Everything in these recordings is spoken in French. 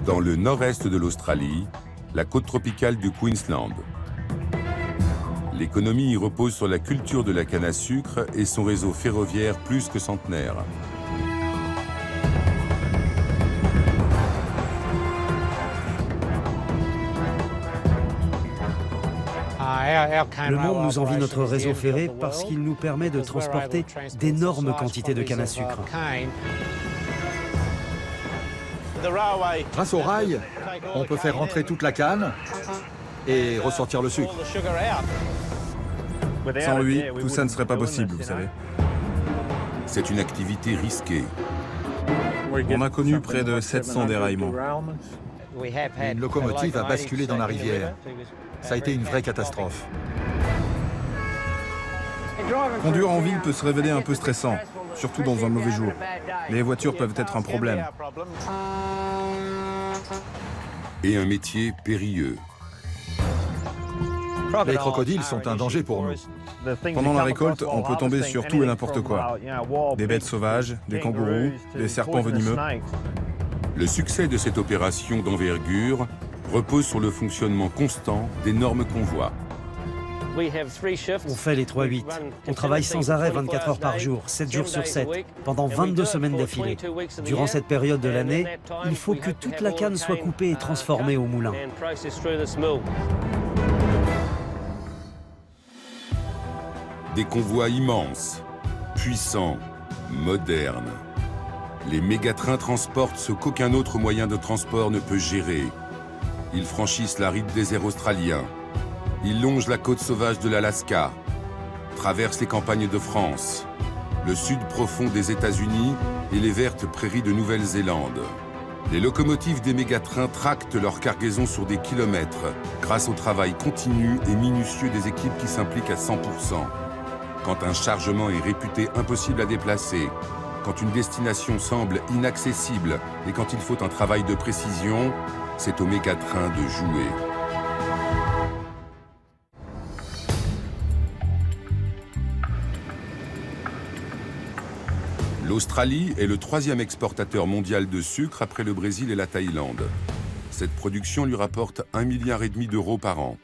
dans le nord-est de l'Australie, la côte tropicale du Queensland. L'économie y repose sur la culture de la canne à sucre et son réseau ferroviaire plus que centenaire. Le monde nous envie notre réseau ferré parce qu'il nous permet de transporter d'énormes quantités de canne à sucre. Grâce au rail, on peut faire rentrer toute la canne et ressortir le sucre. Sans lui, tout ça ne serait pas possible, vous savez. C'est une activité risquée. On a connu près de 700 déraillements. Une locomotive a basculé dans la rivière. Ça a été une vraie catastrophe. Conduire en ville peut se révéler un peu stressant, surtout dans un mauvais jour. Les voitures peuvent être un problème. Et un métier périlleux. Les crocodiles sont un danger pour nous. Pendant la récolte, on peut tomber sur tout et n'importe quoi. Des bêtes sauvages, des kangourous, des serpents venimeux. Le succès de cette opération d'envergure repose sur le fonctionnement constant d'énormes convois. On fait les 3-8. On travaille sans arrêt 24 heures par jour, 7 jours sur 7, pendant 22 semaines d'affilée. Durant cette période de l'année, il faut que toute la canne soit coupée et transformée au moulin. Des convois immenses, puissants, modernes. Les mégatrains transportent ce qu'aucun autre moyen de transport ne peut gérer. Ils franchissent l'aride désert australien. Ils longent la côte sauvage de l'Alaska, traversent les campagnes de France, le sud profond des États-Unis et les vertes prairies de Nouvelle-Zélande. Les locomotives des mégatrains tractent leur cargaison sur des kilomètres grâce au travail continu et minutieux des équipes qui s'impliquent à 100%. Quand un chargement est réputé impossible à déplacer, quand une destination semble inaccessible et quand il faut un travail de précision, c'est au mégatrain de jouer. L'Australie est le 3e exportateur mondial de sucre après le Brésil et la Thaïlande. Cette production lui rapporte 1,5 milliard d'euros par an.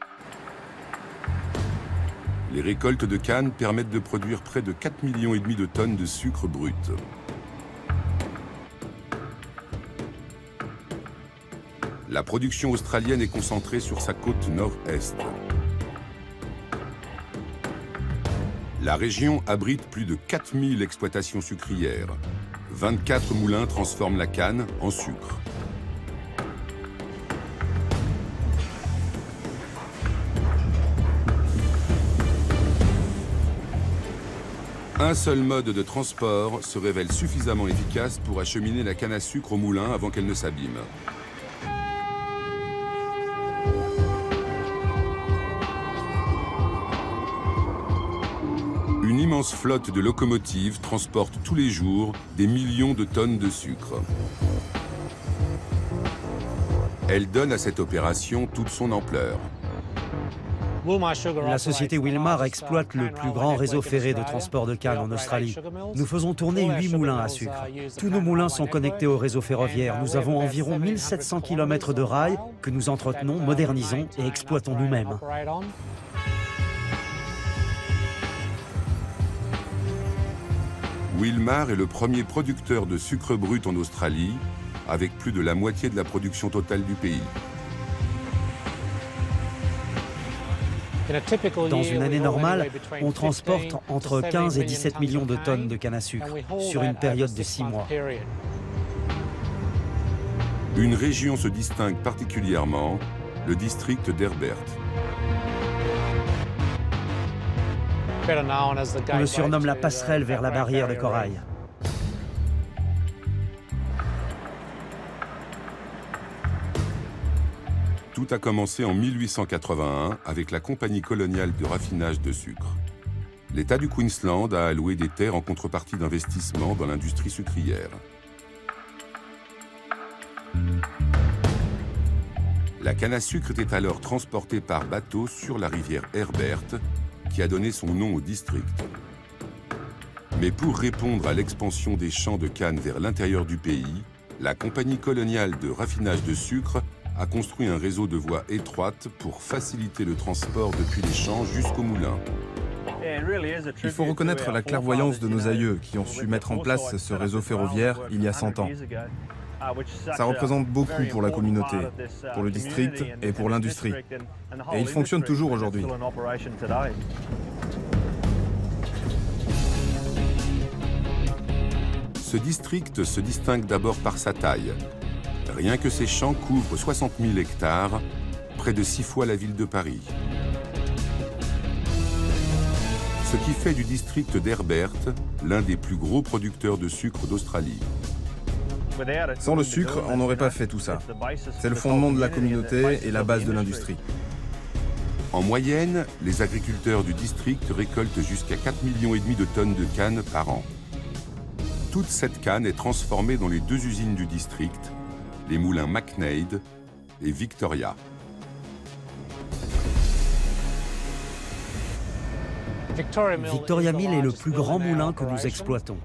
Les récoltes de canne permettent de produire près de 4,5 millions de tonnes de sucre brut. La production australienne est concentrée sur sa côte nord-est. La région abrite plus de 4000 exploitations sucrières. 24 moulins transforment la canne en sucre. Un seul mode de transport se révèle suffisamment efficace pour acheminer la canne à sucre au moulin avant qu'elle ne s'abîme. Une immense flotte de locomotives transporte tous les jours des millions de tonnes de sucre. Elle donne à cette opération toute son ampleur. La société Wilmar exploite le plus grand réseau ferré de transport de canne en Australie. Nous faisons tourner 8 moulins à sucre. Tous nos moulins sont connectés au réseau ferroviaire. Nous avons environ 1700 km de rails que nous entretenons, modernisons et exploitons nous-mêmes. Wilmar est le premier producteur de sucre brut en Australie, avec plus de la moitié de la production totale du pays. Dans une année normale, on transporte entre 15 et 17 millions de tonnes de canne à sucre sur une période de 6 mois. Une région se distingue particulièrement, le district d'Herbert. On le surnomme la passerelle vers la barrière de corail. Tout a commencé en 1881 avec la compagnie coloniale de raffinage de sucre. L'État du Queensland a alloué des terres en contrepartie d'investissements dans l'industrie sucrière. La canne à sucre était alors transportée par bateau sur la rivière Herbert, qui a donné son nom au district. Mais pour répondre à l'expansion des champs de canne vers l'intérieur du pays, la compagnie coloniale de raffinage de sucre a construit un réseau de voies étroites pour faciliter le transport depuis les champs jusqu'au moulin. Il faut reconnaître la clairvoyance de nos aïeux qui ont su mettre en place ce réseau ferroviaire il y a 100 ans. Ça représente beaucoup pour la communauté, pour le district et pour l'industrie. Et il fonctionne toujours aujourd'hui. Ce district se distingue d'abord par sa taille. Rien que ses champs couvrent 60 000 hectares, près de 6 fois la ville de Paris. Ce qui fait du district d'Herbert l'un des plus gros producteurs de sucre d'Australie. Sans le sucre, on n'aurait pas fait tout ça. C'est le fondement de la communauté et la base de l'industrie. En moyenne, les agriculteurs du district récoltent jusqu'à 4,5 millions de tonnes de canne par an. Toute cette canne est transformée dans les 2 usines du district, les moulins McNaid et Victoria. Victoria Mill est le plus grand moulin que nous exploitons.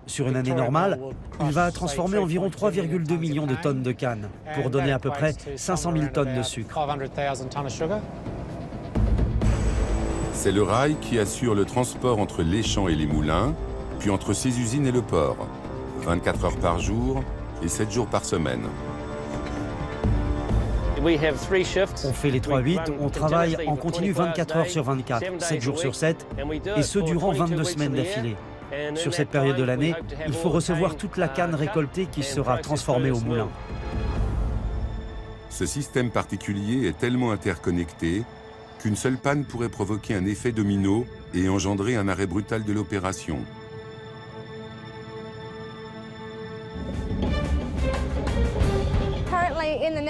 Sur une année normale, il va transformer environ 3,2 millions de tonnes de canne, pour donner à peu près 500 000 tonnes de sucre. C'est le rail qui assure le transport entre les champs et les moulins, puis entre ces usines et le port, 24 heures par jour et 7 jours par semaine. On fait les 3-8, on travaille en continu 24 heures sur 24, 7 jours sur 7, et ce durant 22 semaines d'affilée. Sur cette période de l'année, il faut recevoir toute la canne récoltée qui sera transformée au moulin. Ce système particulier est tellement interconnecté qu'une seule panne pourrait provoquer un effet domino et engendrer un arrêt brutal de l'opération.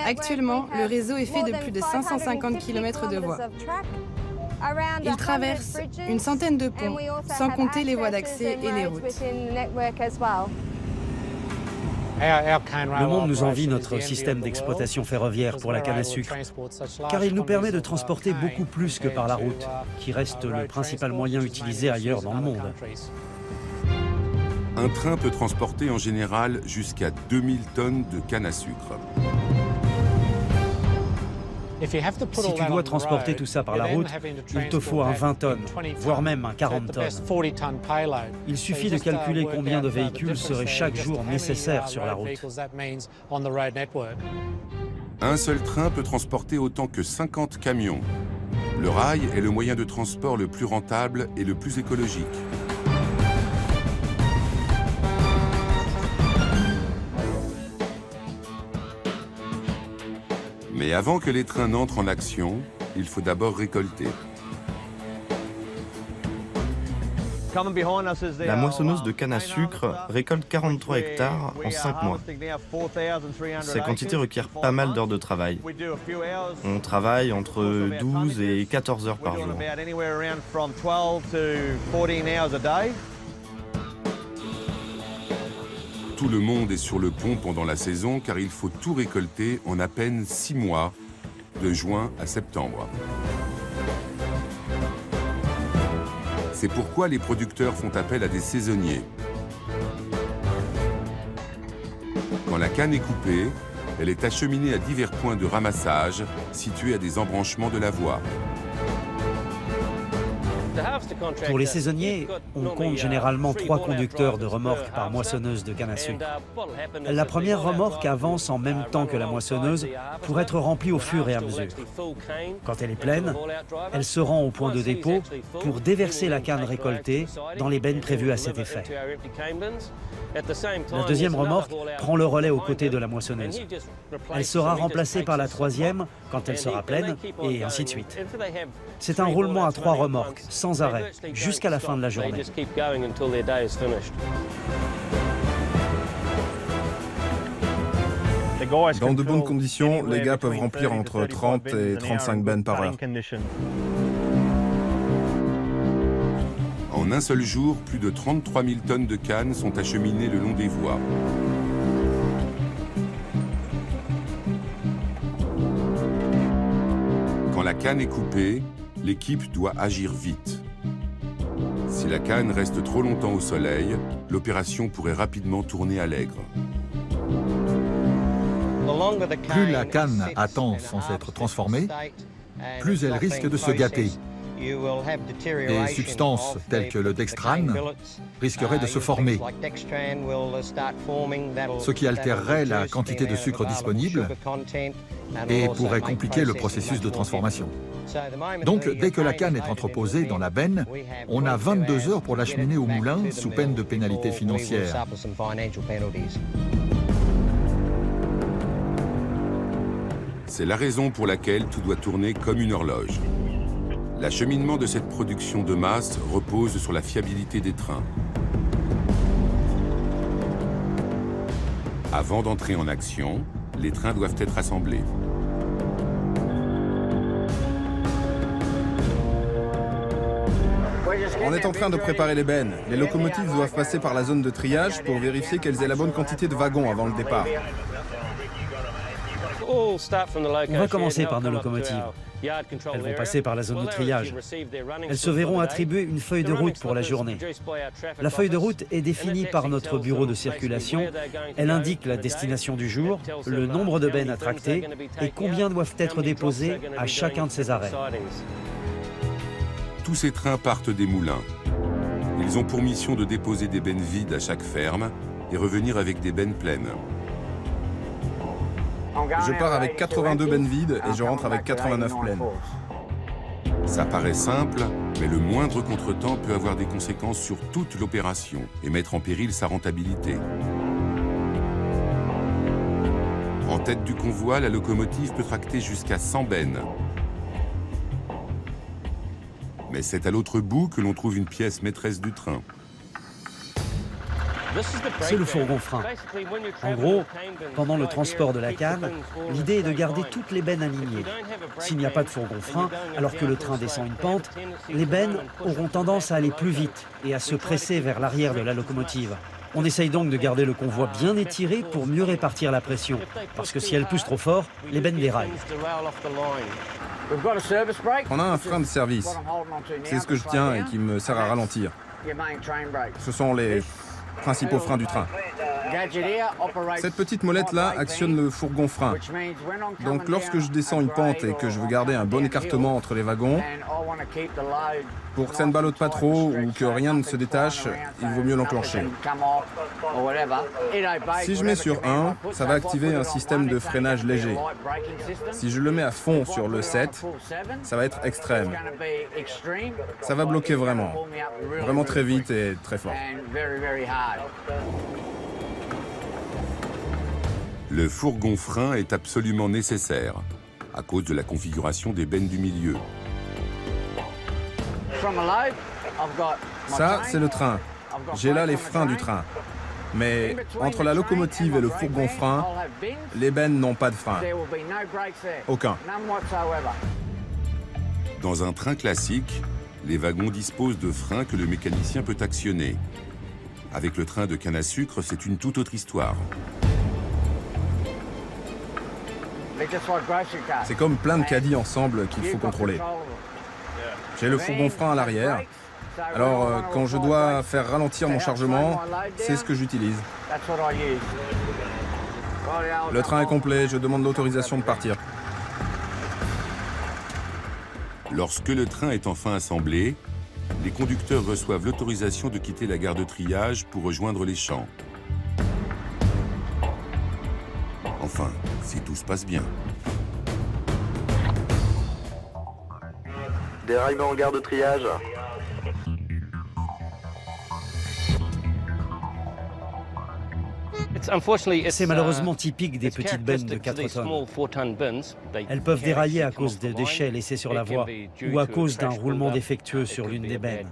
Actuellement, le réseau est fait de plus de 550 km de voies. Il traverse une centaine de ponts, sans compter les voies d'accès et les routes. Le monde nous envie notre système d'exploitation ferroviaire pour la canne à sucre, car il nous permet de transporter beaucoup plus que par la route, qui reste le principal moyen utilisé ailleurs dans le monde. Un train peut transporter en général jusqu'à 2000 tonnes de canne à sucre. Si tu dois transporter tout ça par la route, il te faut un 20 tonnes, voire même un 40 tonnes. Il suffit de calculer combien de véhicules seraient chaque jour nécessaires sur la route. Un seul train peut transporter autant que 50 camions. Le rail est le moyen de transport le plus rentable et le plus écologique. Mais avant que les trains n'entrent en action, il faut d'abord récolter. La moissonneuse de canne à sucre récolte 43 hectares en 5 mois. Ces quantités requièrent pas mal d'heures de travail. On travaille entre 12 et 14 heures par jour. Tout le monde est sur le pont pendant la saison car il faut tout récolter en à peine 6 mois, de juin à septembre. C'est pourquoi les producteurs font appel à des saisonniers. Quand la canne est coupée, elle est acheminée à divers points de ramassage situés à des embranchements de la voie. Pour les saisonniers, on compte généralement 3 conducteurs de remorques par moissonneuse de canne à sucre. La première remorque avance en même temps que la moissonneuse pour être remplie au fur et à mesure. Quand elle est pleine, elle se rend au point de dépôt pour déverser la canne récoltée dans les bennes prévues à cet effet. La deuxième remorque prend le relais aux côtés de la moissonneuse. Elle sera remplacée par la troisième quand elle sera pleine, et ainsi de suite. C'est un roulement à 3 remorques, sans arrêt, jusqu'à la fin de la journée. Dans de bonnes conditions, les gars peuvent remplir entre 30 et 35 bennes par heure. En un seul jour, plus de 33 000 tonnes de canne sont acheminées le long des voies. Quand la canne est coupée, l'équipe doit agir vite. Si la canne reste trop longtemps au soleil, l'opération pourrait rapidement tourner à l'aigre. Plus la canne attend sans être transformée, plus elle risque de se gâter. Des substances telles que le dextrane risqueraient de se former, ce qui altérerait la quantité de sucre disponible et pourrait compliquer le processus de transformation. Donc, dès que la canne est entreposée dans la benne, on a 22 heures pour l'acheminer au moulin sous peine de pénalité financière. C'est la raison pour laquelle tout doit tourner comme une horloge. L'acheminement de cette production de masse repose sur la fiabilité des trains. Avant d'entrer en action, les trains doivent être assemblés. On est en train de préparer les bennes. Les locomotives doivent passer par la zone de triage pour vérifier qu'elles aient la bonne quantité de wagons avant le départ. On va commencer par nos locomotives. Elles vont passer par la zone de triage. Elles se verront attribuer une feuille de route pour la journée. La feuille de route est définie par notre bureau de circulation. Elle indique la destination du jour, le nombre de bennes à tracter et combien doivent être déposées à chacun de ces arrêts. Tous ces trains partent des moulins. Ils ont pour mission de déposer des bennes vides à chaque ferme et revenir avec des bennes pleines. Je pars avec 82 bennes vides et je rentre avec 89 pleines. Ça paraît simple, mais le moindre contretemps peut avoir des conséquences sur toute l'opération et mettre en péril sa rentabilité. En tête du convoi, la locomotive peut tracter jusqu'à 100 bennes. Mais c'est à l'autre bout que l'on trouve une pièce maîtresse du train. C'est le fourgon-frein. En gros, pendant le transport de la canne, l'idée est de garder toutes les bennes alignées. S'il n'y a pas de fourgon-frein, alors que le train descend une pente, les bennes auront tendance à aller plus vite et à se presser vers l'arrière de la locomotive. On essaye donc de garder le convoi bien étiré pour mieux répartir la pression, parce que si elle pousse trop fort, les bennes déraillent. On a un frein de service. C'est ce que je tiens et qui me sert à ralentir. Ce sont les principaux freins du train. Cette petite molette-là actionne le fourgon-frein. Donc lorsque je descends une pente et que je veux garder un bon écartement entre les wagons, pour que ça ne ballotte pas trop ou que rien ne se détache, il vaut mieux l'enclencher. Si je mets sur 1, ça va activer un système de freinage léger. Si je le mets à fond sur le 7, ça va être extrême. Ça va bloquer vraiment très vite et très fort. Le fourgon-frein est absolument nécessaire, à cause de la configuration des bennes du milieu. Ça, c'est le train. J'ai là les freins du train. Mais entre la locomotive et le fourgon-frein, les bennes n'ont pas de frein. Aucun. Dans un train classique, les wagons disposent de freins que le mécanicien peut actionner. Avec le train de canne à sucre, c'est une toute autre histoire. C'est comme plein de caddies ensemble qu'il faut contrôler. J'ai le fourgon-frein à l'arrière. Alors, quand je dois faire ralentir mon chargement, c'est ce que j'utilise. Le train est complet, je demande l'autorisation de partir. Lorsque le train est enfin assemblé, les conducteurs reçoivent l'autorisation de quitter la gare de triage pour rejoindre les champs. Enfin, si tout se passe bien. Déraillement en gare de triage. C'est malheureusement typique des petites bennes de 4 tonnes. Elles peuvent dérailler à cause des déchets laissés sur la voie ou à cause d'un roulement défectueux sur l'une des bennes.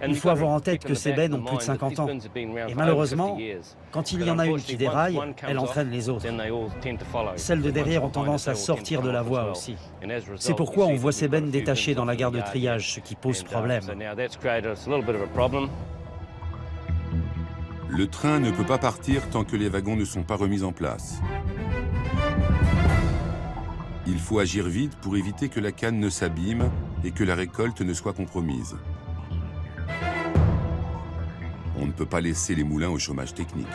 Il faut avoir en tête que ces bennes ont plus de 50 ans. Et malheureusement, quand il y en a une qui déraille, elle entraîne les autres. Celles de derrière ont tendance à sortir de la voie aussi. C'est pourquoi on voit ces bennes détachées dans la gare de triage, ce qui pose problème. Le train ne peut pas partir tant que les wagons ne sont pas remis en place. Il faut agir vite pour éviter que la canne ne s'abîme et que la récolte ne soit compromise. ne peut pas laisser les moulins au chômage technique.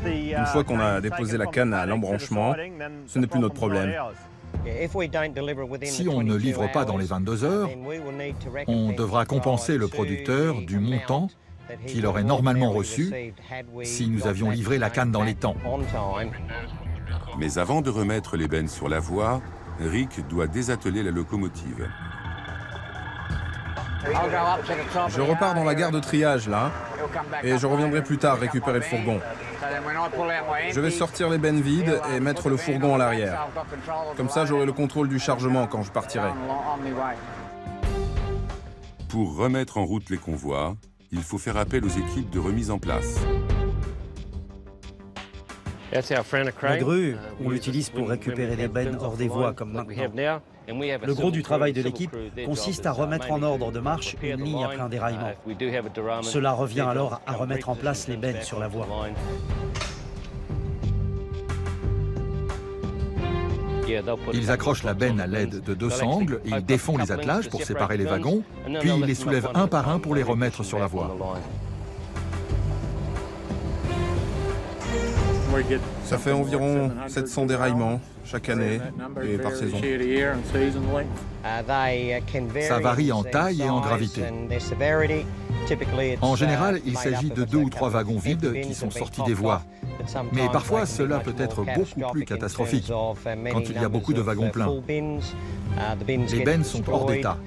Une fois qu'on a déposé la canne à l'embranchement, ce n'est plus notre problème. Si on ne livre pas dans les 22 heures, on devra compenser le producteur du montant qu'il aurait normalement reçu si nous avions livré la canne dans les temps. Mais avant de remettre les bennes sur la voie, Rick doit désatteler la locomotive. Je repars dans la gare de triage, là, et je reviendrai plus tard récupérer le fourgon. Je vais sortir les bennes vides et mettre le fourgon à l'arrière. Comme ça, j'aurai le contrôle du chargement quand je partirai. Pour remettre en route les convois, il faut faire appel aux équipes de remise en place. La grue, on l'utilise pour récupérer les bennes hors des voies comme maintenant. Le gros du travail de l'équipe consiste à remettre en ordre de marche une ligne après un déraillement. Cela revient alors à remettre en place les bennes sur la voie. Ils accrochent la benne à l'aide de 2 sangles, ils défont les attelages pour séparer les wagons, puis ils les soulèvent un par un pour les remettre sur la voie. Ça fait environ 700 déraillements chaque année et par saison. Ça varie en taille et en gravité. En général, il s'agit de 2 ou 3 wagons vides qui sont sortis des voies. Mais parfois, cela peut être beaucoup plus catastrophique quand il y a beaucoup de wagons pleins. Les bennes sont hors d'état.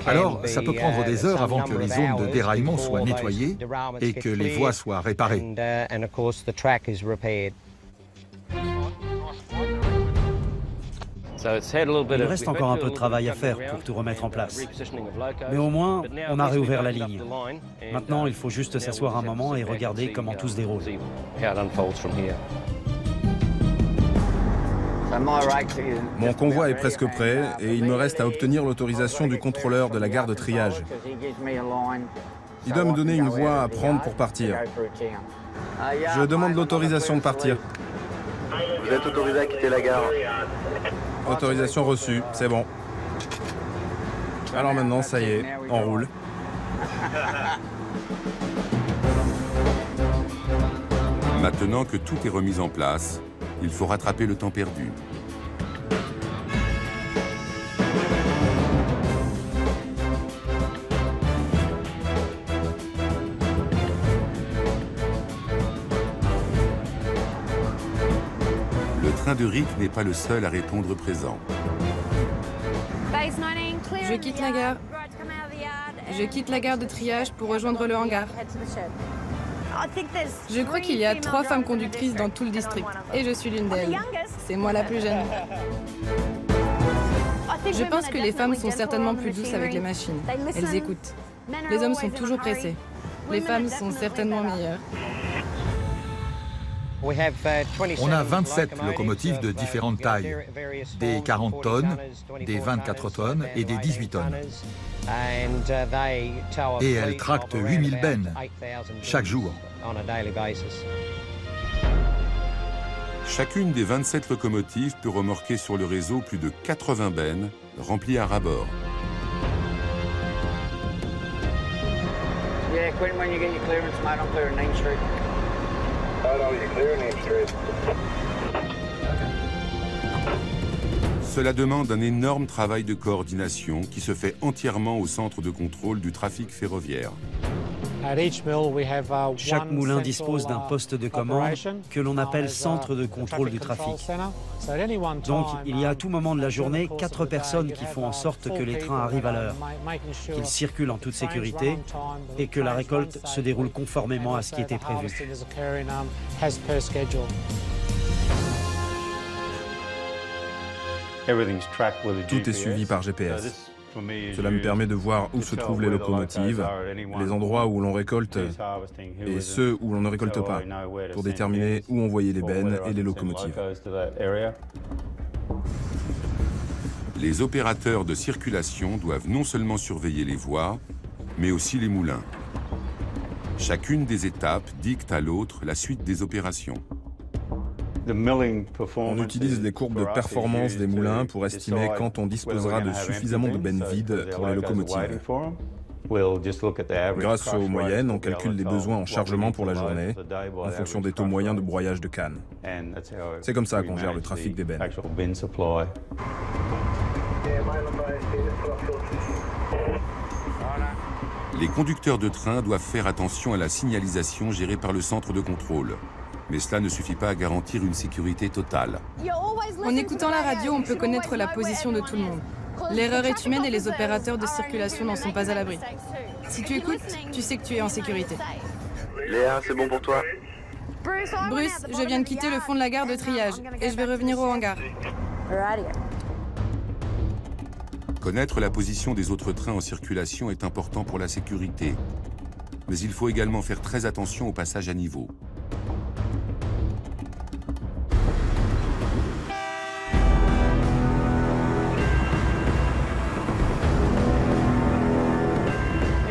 Alors, ça peut prendre des heures avant que les zones de déraillement soient nettoyées et que les voies soient réparées. Il reste encore un peu de travail à faire pour tout remettre en place. Mais au moins, on a réouvert la ligne. Maintenant, il faut juste s'asseoir un moment et regarder comment tout se déroule. Mon convoi est presque prêt et il me reste à obtenir l'autorisation du contrôleur de la gare de triage. Il doit me donner une voie à prendre pour partir. Je demande l'autorisation de partir. Vous êtes autorisé à quitter la gare. Autorisation reçue, c'est bon. Alors maintenant, ça y est, on roule. Maintenant que tout est remis en place, il faut rattraper le temps perdu. Le train de Rick n'est pas le seul à répondre présent. Je quitte la gare. Je quitte la gare de triage pour rejoindre le hangar. Je crois qu'il y a 3 femmes conductrices dans tout le district, et je suis l'une d'elles. C'est moi la plus jeune. Je pense que les femmes sont certainement plus douces avec les machines. Elles écoutent. Les hommes sont toujours pressés. Les femmes sont certainement meilleures. On a 27 locomotives de différentes tailles, des 40 tonnes, des 24 tonnes et des 18 tonnes. Et elles tractent 8000 bennes chaque jour. Chacune des 27 locomotives peut remorquer sur le réseau plus de 80 bennes remplies à ras-bord. Cela demande un énorme travail de coordination qui se fait entièrement au centre de contrôle du trafic ferroviaire. Chaque moulin dispose d'un poste de commande que l'on appelle centre de contrôle du trafic. Donc, il y a à tout moment de la journée 4 personnes qui font en sorte que les trains arrivent à l'heure, qu'ils circulent en toute sécurité et que la récolte se déroule conformément à ce qui était prévu. Tout est suivi par GPS. Cela me permet de voir où se trouvent les locomotives, les endroits où l'on récolte et ceux où l'on ne récolte pas, pour déterminer où envoyer les bennes et les locomotives. Les opérateurs de circulation doivent non seulement surveiller les voies, mais aussi les moulins. Chacune des étapes dicte à l'autre la suite des opérations. On utilise les courbes de performance des moulins pour estimer quand on disposera de suffisamment de bennes vides pour les locomotives. Grâce aux moyennes, on calcule les besoins en chargement pour la journée, en fonction des taux moyens de broyage de canne. C'est comme ça qu'on gère le trafic des bennes. Les conducteurs de train doivent faire attention à la signalisation gérée par le centre de contrôle. Mais cela ne suffit pas à garantir une sécurité totale. En écoutant la radio, on peut connaître la position de tout le monde. L'erreur est humaine et les opérateurs de circulation n'en sont pas à l'abri. Si tu écoutes, tu sais que tu es en sécurité. Léa, c'est bon pour toi? Bruce, je viens de quitter le fond de la gare de triage et je vais revenir au hangar. Connaître la position des autres trains en circulation est important pour la sécurité. Mais il faut également faire très attention au passage à niveau.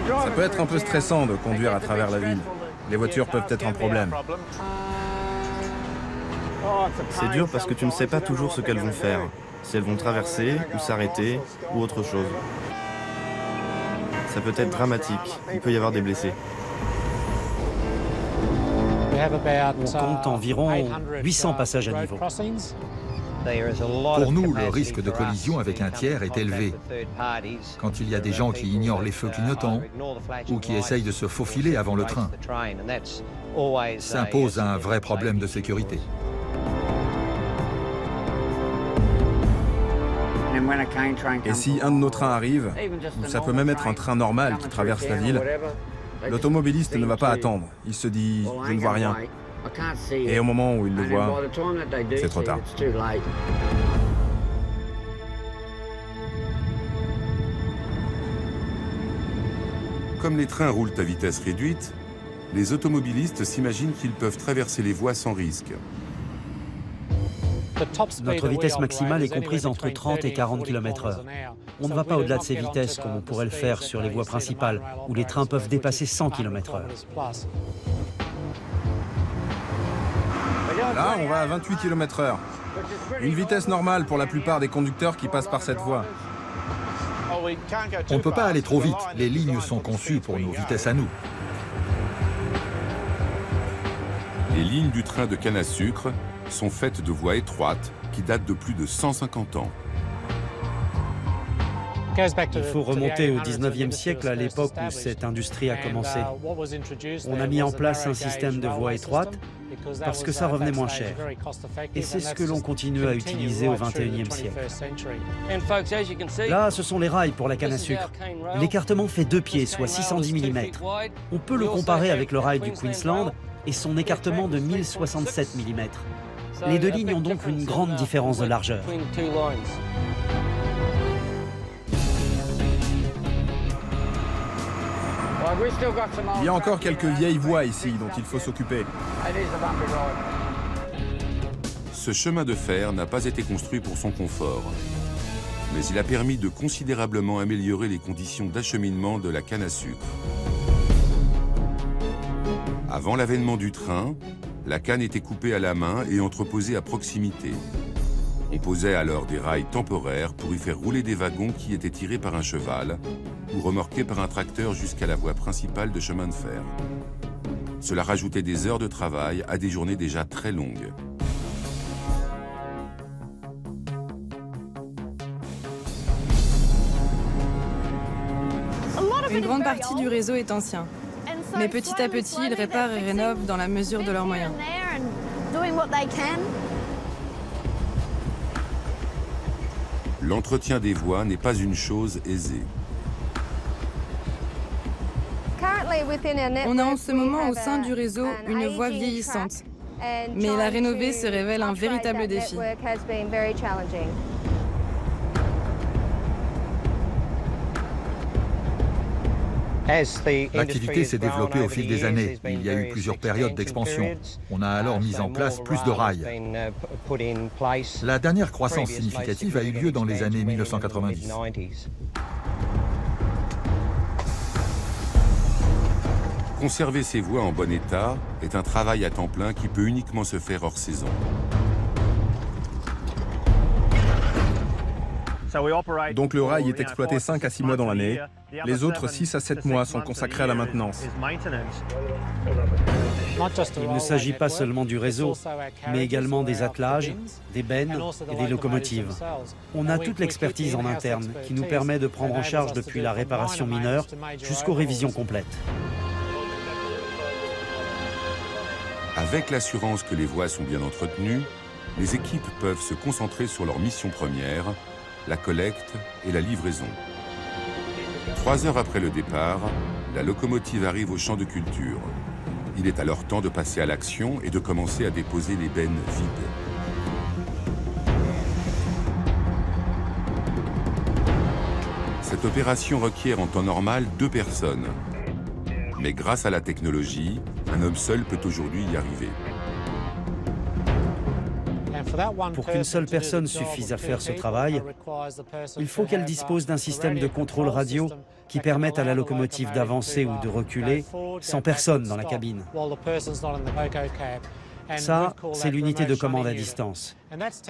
Ça peut être un peu stressant de conduire à travers la ville. Les voitures peuvent être un problème. C'est dur parce que tu ne sais pas toujours ce qu'elles vont faire, si elles vont traverser ou s'arrêter ou autre chose. Ça peut être dramatique, il peut y avoir des blessés. On compte environ 800 passages à niveau. Pour nous, le risque de collision avec un tiers est élevé. Quand il y a des gens qui ignorent les feux clignotants ou qui essayent de se faufiler avant le train, ça pose un vrai problème de sécurité. Et si un de nos trains arrive, ou ça peut même être un train normal qui traverse la ville, l'automobiliste ne va pas attendre. Il se dit « je ne vois rien ». Et au moment où il le voit, c'est trop tard. Comme les trains roulent à vitesse réduite, les automobilistes s'imaginent qu'ils peuvent traverser les voies sans risque. Notre vitesse maximale est comprise entre 30 et 40 km/h. On ne va pas au-delà de ces vitesses comme on pourrait le faire sur les voies principales, où les trains peuvent dépasser 100 km/h. Là, on va à 28 km/h. Une vitesse normale pour la plupart des conducteurs qui passent par cette voie. On ne peut pas aller trop vite. Les lignes sont conçues pour nos vitesses à nous. Les lignes du train de canne à sucre sont faites de voies étroites qui datent de plus de 150 ans. Il faut remonter au 19e siècle, à l'époque où cette industrie a commencé. On a mis en place un système de voies étroites parce que ça revenait moins cher. Et c'est ce que l'on continue à utiliser au 21e siècle. Là, ce sont les rails pour la canne à sucre. L'écartement fait 2 pieds, soit 610 mm. On peut le comparer avec le rail du Queensland et son écartement de 1067 mm. Les deux lignes ont donc une grande différence de largeur. Il y a encore quelques vieilles voies ici dont il faut s'occuper. Ce chemin de fer n'a pas été construit pour son confort, mais il a permis de considérablement améliorer les conditions d'acheminement de la canne à sucre. Avant l'avènement du train, la canne était coupée à la main et entreposée à proximité. On posait alors des rails temporaires pour y faire rouler des wagons qui étaient tirés par un cheval ou remorqués par un tracteur jusqu'à la voie principale de chemin de fer. Cela rajoutait des heures de travail à des journées déjà très longues. Une grande partie du réseau est ancien. Mais petit à petit, ils réparent et rénovent dans la mesure de leurs moyens. L'entretien des voies n'est pas une chose aisée. On a en ce moment au sein du réseau une voie vieillissante. Mais la rénover se révèle un véritable défi. L'activité s'est développée au fil des années. Il y a eu plusieurs périodes d'expansion. On a alors mis en place plus de rails. La dernière croissance significative a eu lieu dans les années 1990. Conserver ces voies en bon état est un travail à temps plein qui peut uniquement se faire hors saison. Donc le rail est exploité 5 à 6 mois dans l'année. Les autres 6 à 7 mois sont consacrés à la maintenance. Il ne s'agit pas seulement du réseau, mais également des attelages, des bennes et des locomotives. On a toute l'expertise en interne qui nous permet de prendre en charge depuis la réparation mineure jusqu'aux révisions complètes. Avec l'assurance que les voies sont bien entretenues, les équipes peuvent se concentrer sur leur mission première, la collecte et la livraison. 3 heures après le départ, la locomotive arrive au champ de culture. Il est alors temps de passer à l'action et de commencer à déposer les bennes vides. Cette opération requiert en temps normal 2 personnes. Mais grâce à la technologie, un homme seul peut aujourd'hui y arriver. Pour qu'une seule personne suffise à faire ce travail, il faut qu'elle dispose d'un système de contrôle radio qui permette à la locomotive d'avancer ou de reculer sans personne dans la cabine. Ça, c'est l'unité de commande à distance.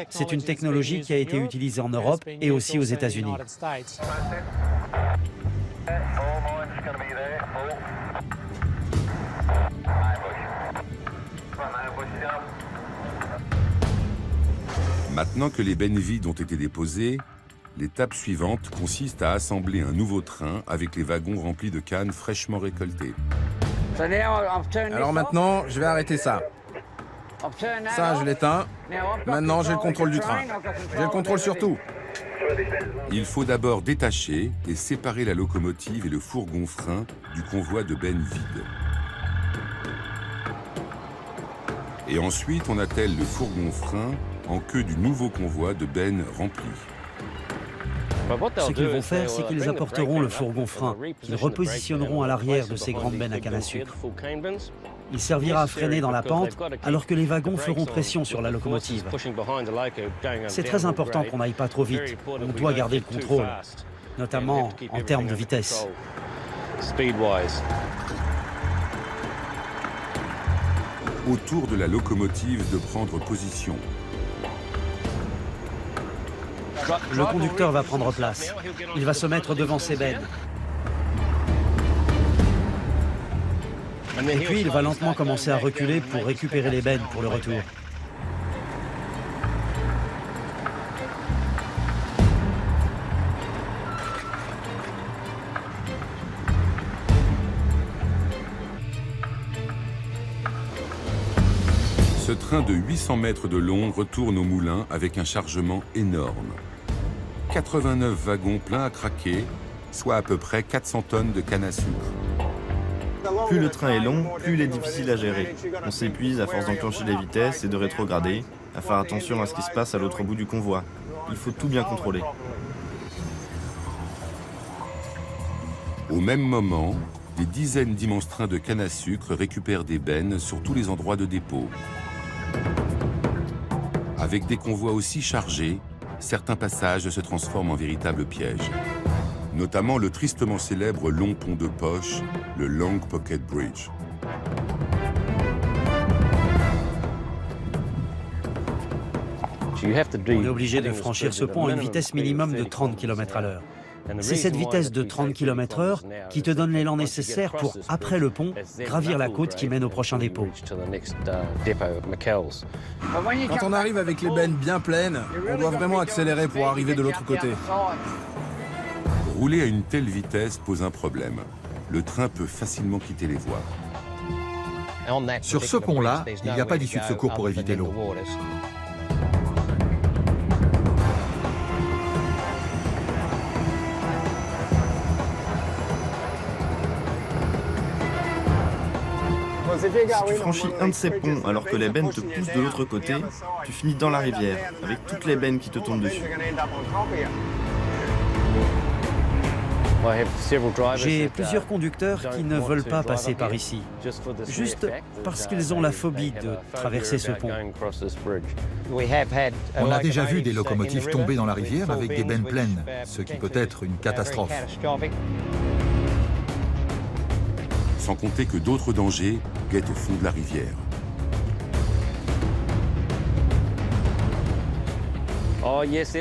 C'est une technologie qui a été utilisée en Europe et aussi aux États-Unis. Maintenant que les bennes vides ont été déposées, l'étape suivante consiste à assembler un nouveau train avec les wagons remplis de cannes fraîchement récoltées. Alors maintenant, je vais arrêter ça. Ça, je l'éteins. Maintenant, j'ai le contrôle du train. J'ai le contrôle sur tout. Il faut d'abord détacher et séparer la locomotive et le fourgon-frein du convoi de bennes vides. Et ensuite, on attelle le fourgon-frein en queue du nouveau convoi de bennes remplies. Ce qu'ils vont faire, c'est qu'ils apporteront le fourgon-frein, qu'ils repositionneront à l'arrière de ces grandes bennes à canne à sucre. Il servira à freiner dans la pente, alors que les wagons feront pression sur la locomotive. C'est très important qu'on n'aille pas trop vite. On doit garder le contrôle, notamment en termes de vitesse. Autour de la locomotive de prendre position. Le conducteur va prendre place. Il va se mettre devant ses bennes. Et puis, il va lentement commencer à reculer pour récupérer les bennes pour le retour. Ce train de 800 mètres de long retourne au moulin avec un chargement énorme. 89 wagons pleins à craquer, soit à peu près 400 tonnes de canne à sucre. Plus le train est long, plus il est difficile à gérer. On s'épuise à force d'enclencher les vitesses et de rétrograder, à faire attention à ce qui se passe à l'autre bout du convoi. Il faut tout bien contrôler. Au même moment, des dizaines d'immenses trains de canne à sucre récupèrent des bennes sur tous les endroits de dépôt. Avec des convois aussi chargés, certains passages se transforment en véritables pièges. Notamment le tristement célèbre long pont de poche, le Long Pocket Bridge. On est obligé de franchir ce pont à une vitesse minimum de 30 km/h. C'est cette vitesse de 30 km/h qui te donne l'élan nécessaire pour, après le pont, gravir la côte qui mène au prochain dépôt. Quand on arrive avec les bennes bien pleines, on doit vraiment accélérer pour arriver de l'autre côté. Rouler à une telle vitesse pose un problème. Le train peut facilement quitter les voies. Sur ce pont-là, il n'y a pas d'issue de secours pour éviter l'eau. Si tu franchis un de ces ponts alors que les bennes te poussent de l'autre côté, tu finis dans la rivière, avec toutes les bennes qui te tombent dessus. J'ai plusieurs conducteurs qui ne veulent pas passer par ici, juste parce qu'ils ont la phobie de traverser ce pont. On a déjà vu des locomotives tomber dans la rivière avec des bennes pleines, ce qui peut être une catastrophe. Sans compter que d'autres dangers guettent au fond de la rivière.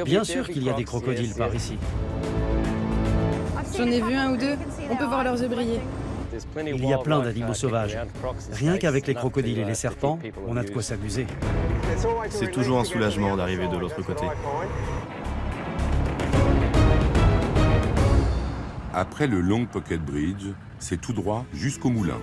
Bien sûr qu'il y a des crocodiles par ici. J'en ai vu un ou deux, on peut voir leurs yeux briller. Il y a plein d'animaux sauvages. Rien qu'avec les crocodiles et les serpents, on a de quoi s'amuser. C'est toujours un soulagement d'arriver de l'autre côté. Après le Long Pocket Bridge, c'est tout droit jusqu'au moulin.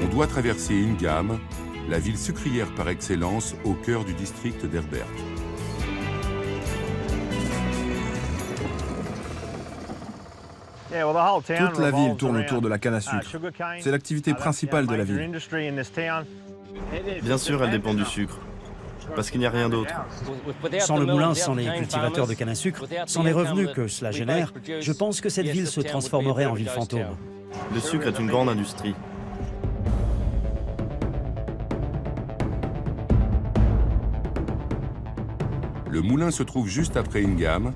On doit traverser Ingham, la ville sucrière par excellence au cœur du district d'Herbert. Toute la ville tourne autour de la canne à sucre. C'est l'activité principale de la ville. Bien sûr, elle dépend du sucre, parce qu'il n'y a rien d'autre. Sans le moulin, sans les cultivateurs de canne à sucre, sans les revenus que cela génère, je pense que cette ville se transformerait en ville fantôme. Le sucre est une grande industrie. Le moulin se trouve juste après Ingham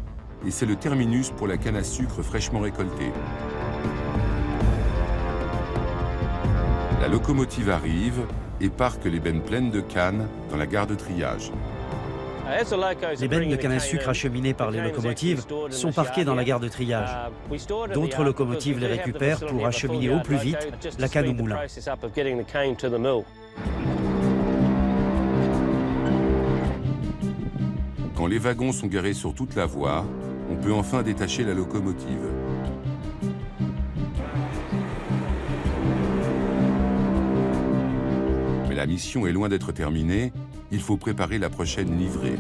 et c'est le terminus pour la canne à sucre fraîchement récoltée. La locomotive arrive et parque les bennes pleines de canne dans la gare de triage. Les bennes de canne à sucre acheminées par les locomotives sont parquées dans la gare de triage. D'autres locomotives les récupèrent pour acheminer au plus vite la canne au moulin. Quand les wagons sont garés sur toute la voie, on peut enfin détacher la locomotive. Mais la mission est loin d'être terminée, il faut préparer la prochaine livrée.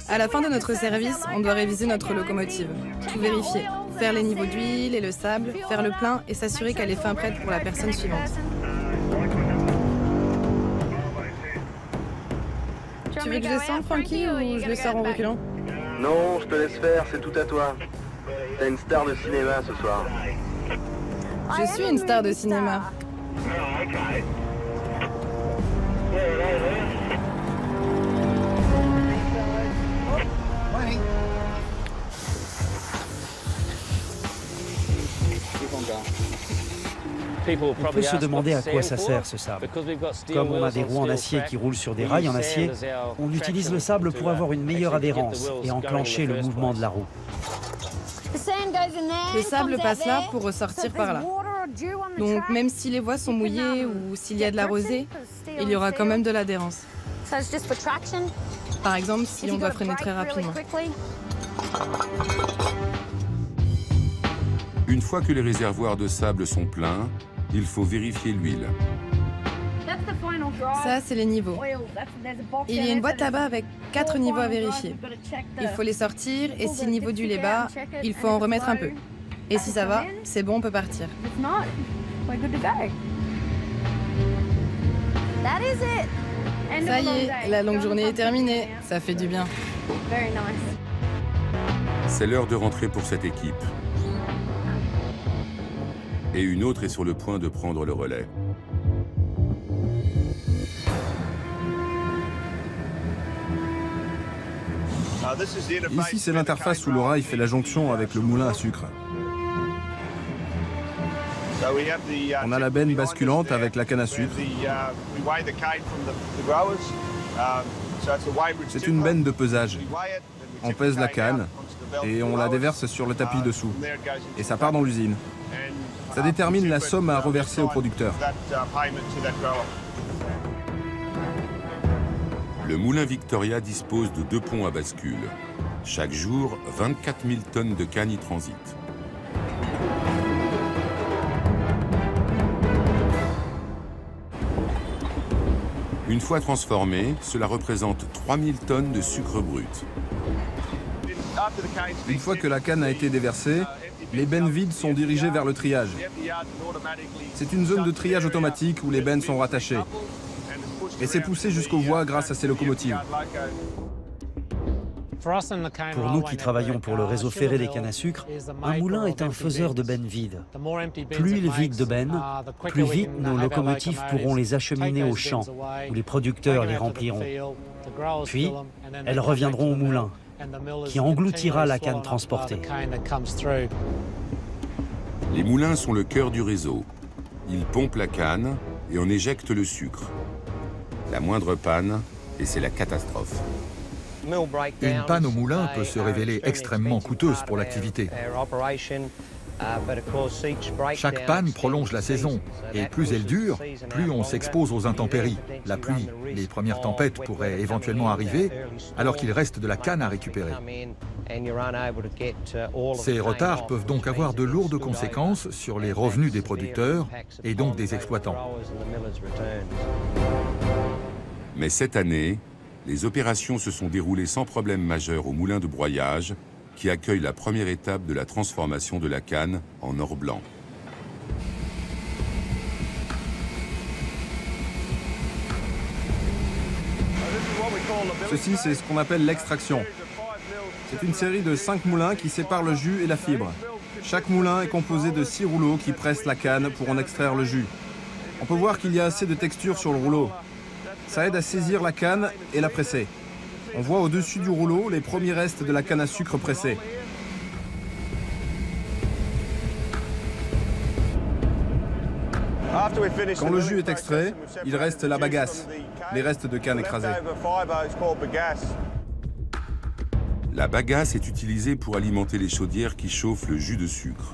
À la fin de notre service, on doit réviser notre locomotive, tout vérifier, faire les niveaux d'huile et le sable, faire le plein et s'assurer qu'elle est fin prête pour la personne suivante. Tu veux que je descende, Frankie, ou je le sors en reculant? Non, je te laisse faire, c'est tout à toi. T'as une star de cinéma ce soir. Je suis une star de cinéma. On peut se demander à quoi ça sert ce sable. Comme on a des roues en acier qui roulent sur des rails en acier, on utilise le sable pour avoir une meilleure adhérence et enclencher le mouvement de la roue. Le sable passe là pour ressortir par là. Donc même si les voies sont mouillées ou s'il y a de la rosée, il y aura quand même de l'adhérence. Par exemple, si on doit freiner très rapidement. Une fois que les réservoirs de sable sont pleins, il faut vérifier l'huile. Ça, c'est les niveaux. Il y a une boîte là-bas avec 4 niveaux à vérifier. Il faut les sortir et si le niveau d'huile est bas, il faut en remettre un peu. Et si ça va, c'est bon, on peut partir. Ça y est, la longue journée est terminée. Ça fait du bien. C'est l'heure de rentrer pour cette équipe. Et une autre est sur le point de prendre le relais. Ici, c'est l'interface où le rail fait la jonction avec le moulin à sucre. On a la benne basculante avec la canne à sucre. C'est une benne de pesage. On pèse la canne et on la déverse sur le tapis dessous. Et ça part dans l'usine. Ça détermine la somme à reverser au producteur. Le moulin Victoria dispose de 2 ponts à bascule. Chaque jour, 24 000 tonnes de canne y transitent. Une fois transformé, cela représente 3 000 tonnes de sucre brut. Une fois que la canne a été déversée, les bennes vides sont dirigées vers le triage. C'est une zone de triage automatique où les bennes sont rattachées. Et c'est poussé jusqu'aux voies grâce à ces locomotives. Pour nous qui travaillons pour le réseau ferré des cannes à sucre, un moulin est un faiseur de bennes vides. Plus il vide de bennes, plus vite nos locomotives pourront les acheminer au champ, où les producteurs les rempliront. Puis, elles reviendront au moulin, qui engloutira la canne transportée. Les moulins sont le cœur du réseau. Ils pompent la canne et en éjectent le sucre. La moindre panne, et c'est la catastrophe. Une panne au moulin peut se révéler extrêmement coûteuse pour l'activité. Chaque panne prolonge la saison, et plus elle dure, plus on s'expose aux intempéries. La pluie, les premières tempêtes pourraient éventuellement arriver, alors qu'il reste de la canne à récupérer. Ces retards peuvent donc avoir de lourdes conséquences sur les revenus des producteurs et donc des exploitants. Mais cette année, les opérations se sont déroulées sans problème majeur au moulin de broyage, qui accueille la première étape de la transformation de la canne en or blanc. Ceci, c'est ce qu'on appelle l'extraction. C'est une série de 5 moulins qui séparent le jus et la fibre. Chaque moulin est composé de 6 rouleaux qui pressent la canne pour en extraire le jus. On peut voir qu'il y a assez de texture sur le rouleau. Ça aide à saisir la canne et la presser. On voit au-dessus du rouleau les premiers restes de la canne à sucre pressée. Quand le jus est extrait, il reste la bagasse, les restes de canne écrasés. La bagasse est utilisée pour alimenter les chaudières qui chauffent le jus de sucre.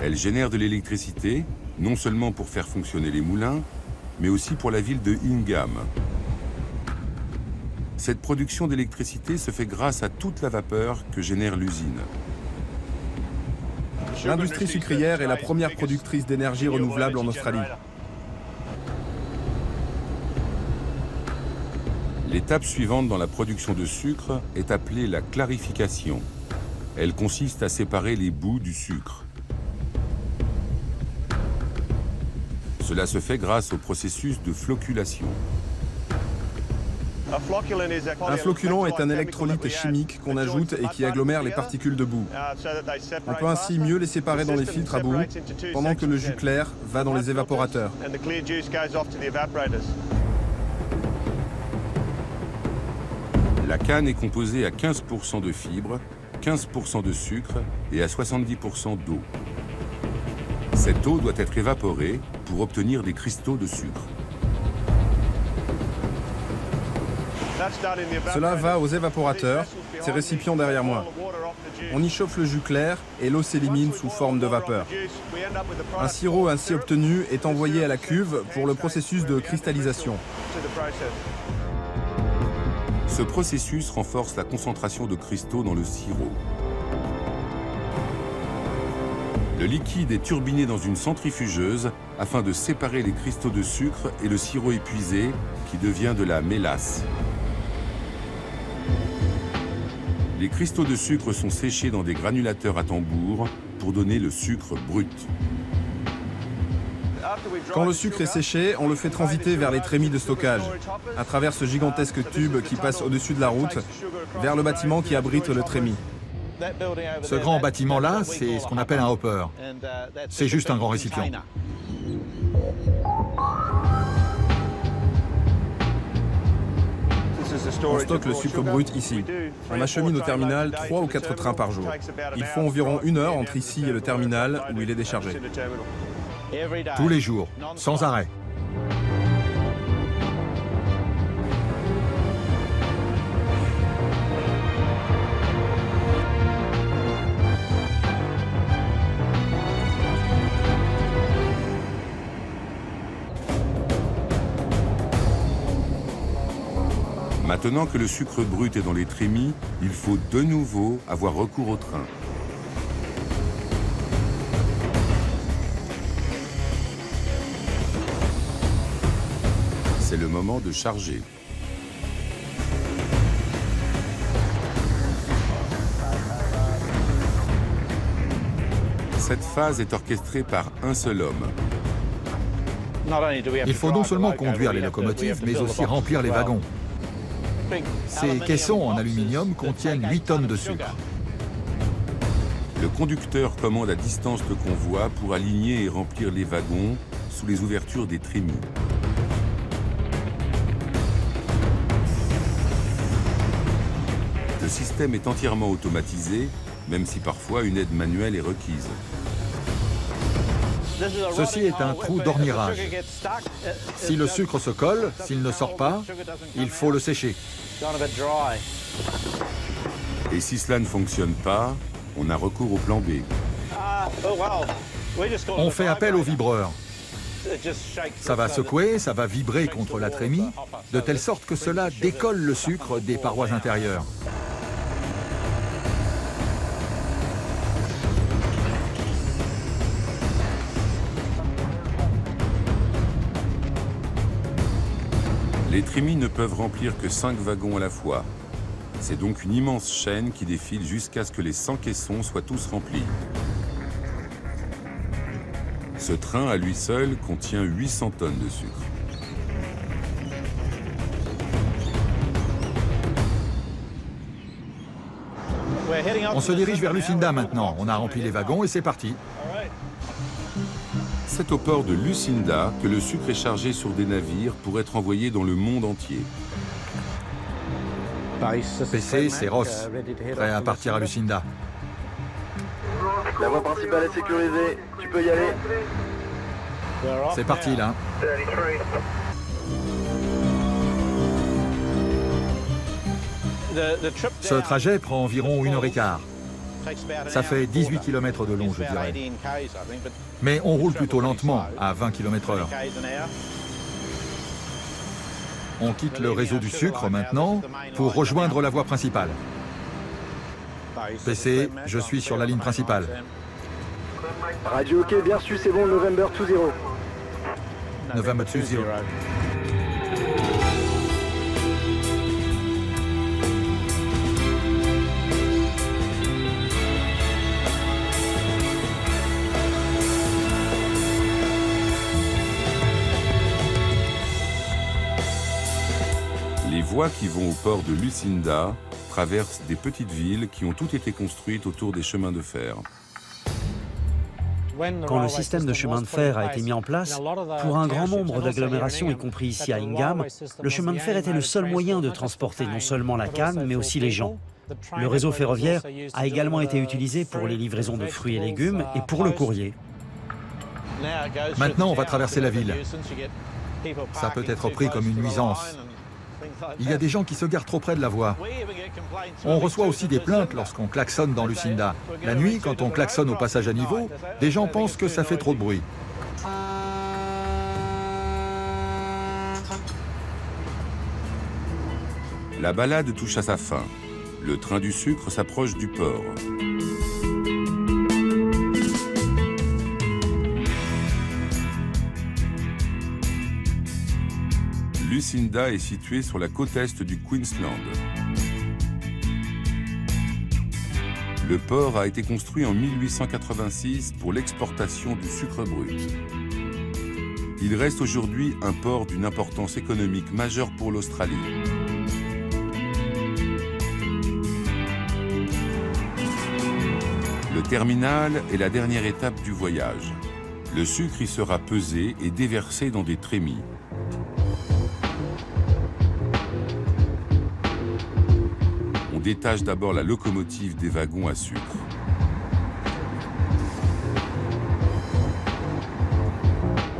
Elle génère de l'électricité, non seulement pour faire fonctionner les moulins, mais aussi pour la ville de Ingham. Cette production d'électricité se fait grâce à toute la vapeur que génère l'usine. L'industrie sucrière est la première productrice d'énergie renouvelable en Australie. L'étape suivante dans la production de sucre est appelée la clarification. Elle consiste à séparer les bouts du sucre. Cela se fait grâce au processus de flocculation. Un floculant est un électrolyte chimique qu'on ajoute et qui agglomère les particules de boue. On peut ainsi mieux les séparer dans les filtres à boue, pendant que le jus clair va dans les évaporateurs. La canne est composée à 15% de fibres, 15% de sucre et à 70% d'eau. Cette eau doit être évaporée pour obtenir des cristaux de sucre. Cela va aux évaporateurs, ces récipients derrière moi. On y chauffe le jus clair et l'eau s'élimine sous forme de vapeur. Un sirop ainsi obtenu est envoyé à la cuve pour le processus de cristallisation. Ce processus renforce la concentration de cristaux dans le sirop. Le liquide est turbiné dans une centrifugeuse afin de séparer les cristaux de sucre et le sirop épuisé qui devient de la mélasse. Les cristaux de sucre sont séchés dans des granulateurs à tambour pour donner le sucre brut. Quand le sucre est séché, on le fait transiter vers les trémies de stockage, à travers ce gigantesque tube qui passe au-dessus de la route, vers le bâtiment qui abrite le trémies. Ce grand bâtiment-là, c'est ce qu'on appelle un hopper. C'est juste un grand récipient. On stocke le sucre brut ici. On achemine au terminal 3 ou 4 trains par jour. Il faut environ 1 heure entre ici et le terminal où il est déchargé. Tous les jours, sans arrêt. Maintenant que le sucre brut est dans les trémies, il faut de nouveau avoir recours au train. C'est le moment de charger. Cette phase est orchestrée par un seul homme. Il faut non seulement conduire les locomotives, mais aussi remplir les wagons. Ces caissons en aluminium contiennent 8 tonnes de sucre. Le conducteur commande à distance le convoi pour aligner et remplir les wagons sous les ouvertures des trémies. Le système est entièrement automatisé, même si parfois une aide manuelle est requise. Ceci est un trou d'ornirage. Si le sucre se colle, s'il ne sort pas, il faut le sécher. Et si cela ne fonctionne pas, on a recours au plan B. On fait appel au vibreur. Ça va secouer, ça va vibrer contre la trémie, de telle sorte que cela décolle le sucre des parois intérieures. Les trémies ne peuvent remplir que 5 wagons à la fois. C'est donc une immense chaîne qui défile jusqu'à ce que les 100 caissons soient tous remplis. Ce train, à lui seul, contient 800 tonnes de sucre. On se dirige vers Lucinda maintenant. On a rempli les wagons et c'est parti. C'est au port de Lucinda que le sucre est chargé sur des navires pour être envoyé dans le monde entier. PC, c'est Ross, prêt à partir à Lucinda. La voie principale est sécurisée, tu peux y aller. C'est parti là. Ce trajet prend environ 1h15. Ça fait 18 km de long, je dirais. Mais on roule plutôt lentement, à 20 km/h. On quitte le réseau du sucre maintenant pour rejoindre la voie principale. PC, je suis sur la ligne principale. Radio OK, bien reçu, c'est bon, November 20. November 20. Les voies qui vont au port de Lucinda traversent des petites villes qui ont toutes été construites autour des chemins de fer. Quand le système de chemin de fer a été mis en place, pour un grand nombre d'agglomérations, y compris ici à Ingham, le chemin de fer était le seul moyen de transporter non seulement la canne, mais aussi les gens. Le réseau ferroviaire a également été utilisé pour les livraisons de fruits et légumes et pour le courrier. Maintenant, on va traverser la ville. Ça peut être pris comme une nuisance. Il y a des gens qui se garent trop près de la voie. On reçoit aussi des plaintes lorsqu'on klaxonne dans Lucinda. La nuit, quand on klaxonne au passage à niveau, des gens pensent que ça fait trop de bruit. La balade touche à sa fin. Le train du sucre s'approche du port. Lucinda est située sur la côte est du Queensland. Le port a été construit en 1886 pour l'exportation du sucre brut. Il reste aujourd'hui un port d'une importance économique majeure pour l'Australie. Le terminal est la dernière étape du voyage. Le sucre y sera pesé et déversé dans des trémies. On détache d'abord la locomotive des wagons à sucre.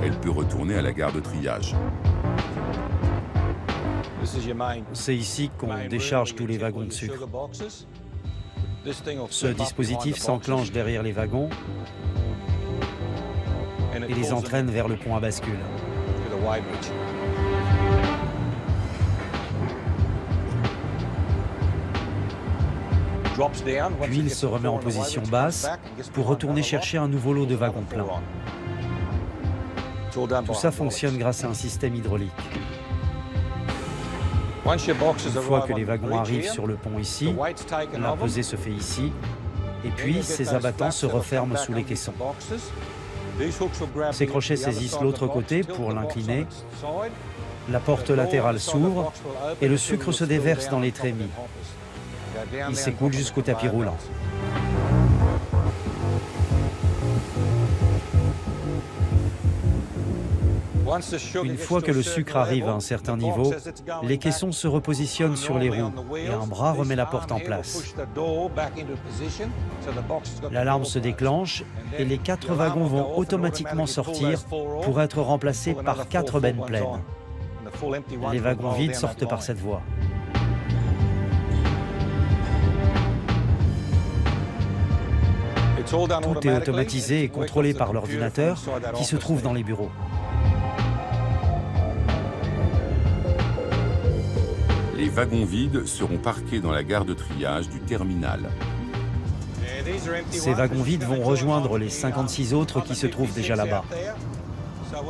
Elle peut retourner à la gare de triage. C'est ici qu'on décharge tous les wagons de sucre. Ce dispositif s'enclenche derrière les wagons et les entraîne vers le pont à bascule. Puis il se remet en position basse pour retourner chercher un nouveau lot de wagons pleins. Tout ça fonctionne grâce à un système hydraulique. Une fois que les wagons arrivent sur le pont ici, la pesée se fait ici, et puis ces abattants se referment sous les caissons. Ces crochets saisissent l'autre côté pour l'incliner, La porte latérale s'ouvre et le sucre se déverse dans les trémies. Il s'écoule jusqu'au tapis roulant. Une fois que le sucre arrive à un certain niveau, les caissons se repositionnent sur les roues et un bras remet la porte en place. L'alarme se déclenche et les 4 wagons vont automatiquement sortir pour être remplacés par 4 bennes pleines. Les wagons vides sortent par cette voie. Tout est automatisé et contrôlé par l'ordinateur qui se trouve dans les bureaux. Les wagons vides seront parqués dans la gare de triage du terminal. Ces wagons vides vont rejoindre les 56 autres qui se trouvent déjà là-bas.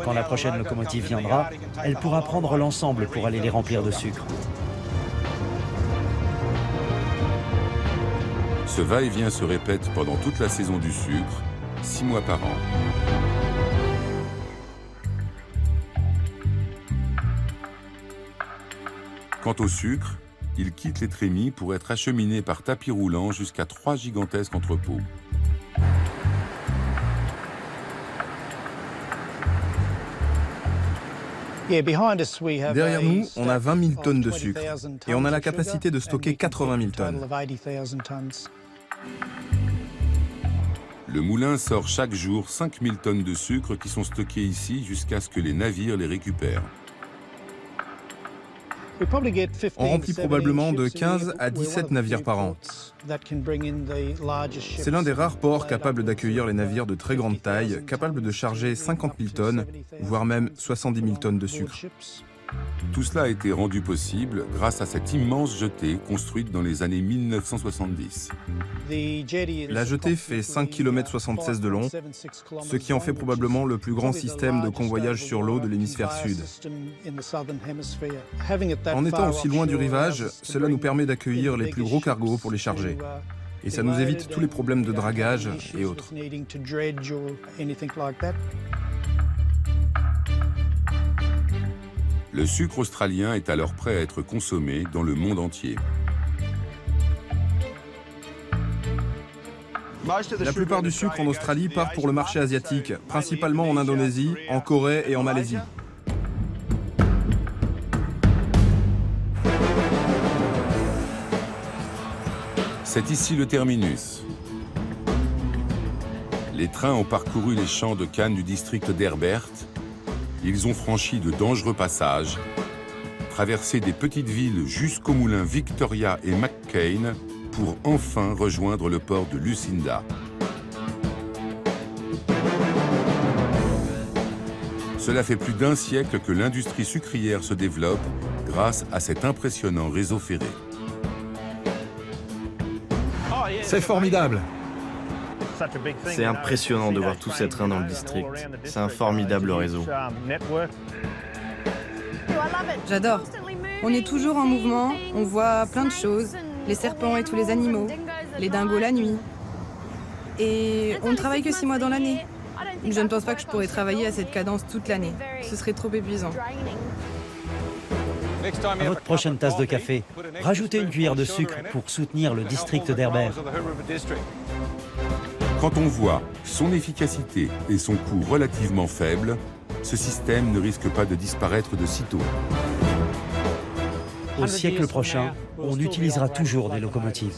Quand la prochaine locomotive viendra, elle pourra prendre l'ensemble pour aller les remplir de sucre. Ce va-et-vient se répète pendant toute la saison du sucre, 6 mois par an. Quant au sucre, il quitte les trémies pour être acheminé par tapis roulant jusqu'à 3 gigantesques entrepôts. Derrière nous, on a 20 000 tonnes de sucre et on a la capacité de stocker 80 000 tonnes. Le moulin sort chaque jour 5 000 tonnes de sucre qui sont stockées ici jusqu'à ce que les navires les récupèrent. On remplit probablement de 15 à 17 navires par an. C'est l'un des rares ports capables d'accueillir les navires de très grande taille, capables de charger 50 000 tonnes, voire même 70 000 tonnes de sucre. Tout cela a été rendu possible grâce à cette immense jetée construite dans les années 1970. La jetée fait 5,76 km de long, ce qui en fait probablement le plus grand système de convoyage sur l'eau de l'hémisphère sud. En étant aussi loin du rivage, cela nous permet d'accueillir les plus gros cargos pour les charger. Et ça nous évite tous les problèmes de dragage et autres. Le sucre australien est alors prêt à être consommé dans le monde entier. La plupart du sucre en Australie part pour le marché asiatique, principalement en Indonésie, en Corée et en Malaisie. C'est ici le terminus. Les trains ont parcouru les champs de canne du district d'Herbert. Ils ont franchi de dangereux passages, traversé des petites villes jusqu'aux moulins Victoria et McCain pour enfin rejoindre le port de Lucinda. Cela fait plus d'1 siècle que l'industrie sucrière se développe grâce à cet impressionnant réseau ferré. C'est formidable. C'est impressionnant de voir tous ces trains dans le district. C'est un formidable réseau. J'adore. On est toujours en mouvement, on voit plein de choses, les serpents et tous les animaux, les dingos la nuit. Et on ne travaille que 6 mois dans l'année. Je ne pense pas que je pourrais travailler à cette cadence toute l'année. Ce serait trop épuisant. À votre prochaine tasse de café, rajoutez une cuillère de sucre pour soutenir le district d'Herbert. Quand on voit son efficacité et son coût relativement faible, ce système ne risque pas de disparaître de sitôt. Au siècle prochain, on utilisera toujours des locomotives.